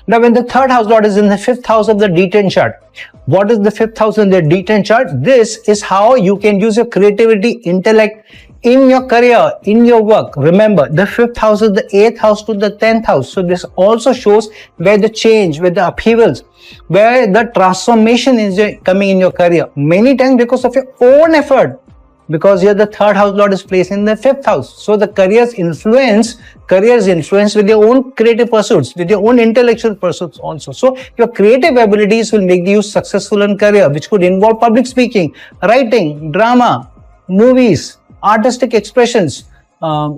Now, when the third house lord is in the fifth house of the D10 chart, what is the fifth house in the D10 chart? This is how you can use your creativity, intellect in your career, in your work. Remember, the fifth house is the 8th house to the 10th house. So this also shows where the change, where the upheavals, where the transformation is coming in your career. Many times because of your own effort. Because here the third house lord is placed in the fifth house. So the career is influenced with your own creative pursuits, with your own intellectual pursuits also. So your creative abilities will make you successful in career, which could involve public speaking, writing, drama, movies, artistic expressions,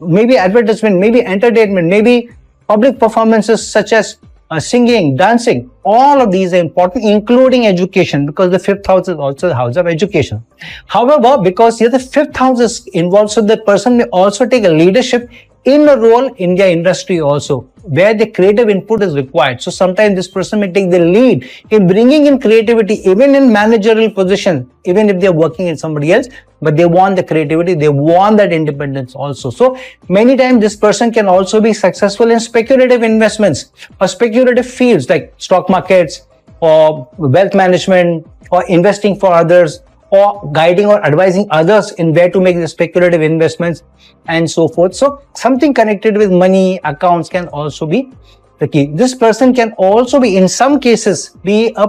maybe advertisement, maybe entertainment, maybe public performances such as singing, dancing. All of these are important, including education, because the fifth house is also the house of education. However, because here the fifth house is involved, so the person may also take a leadership in a role in their industry also, where the creative input is required. So sometimes this person may take the lead in bringing in creativity, even in managerial position, even if they're working in somebody else, but they want the creativity, they want that independence also. So many times this person can also be successful in speculative investments or speculative fields like stock markets or wealth management or investing for others, or guiding or advising others in where to make the speculative investments and so forth. So something connected with money, accounts can also be the key. This person can also be, in some cases, be a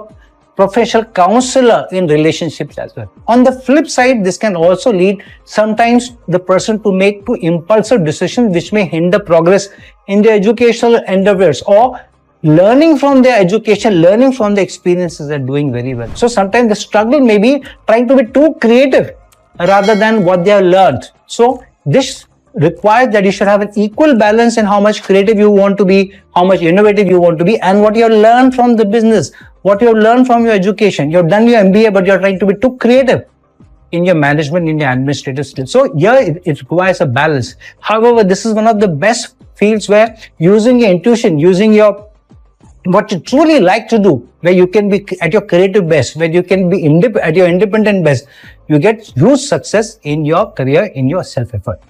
professional counselor in relationships as well. On the flip side, this can also lead sometimes the person to make impulsive decisions which may hinder progress in their educational endeavors, or learning from their education, learning from the experiences they're doing very well. So sometimes the struggle may be trying to be too creative rather than what they have learned. So this requires that you should have an equal balance in how much creative you want to be, how much innovative you want to be, and what you have learned from the business, what you have learned from your education. You've done your MBA, but you're trying to be too creative in your management, in your administrative skills. So here it requires a balance. However, this is one of the best fields where using your intuition, using your what you truly like to do, where you can be at your creative best, where you can be at your independent best, you get huge success in your career, in your self-effort.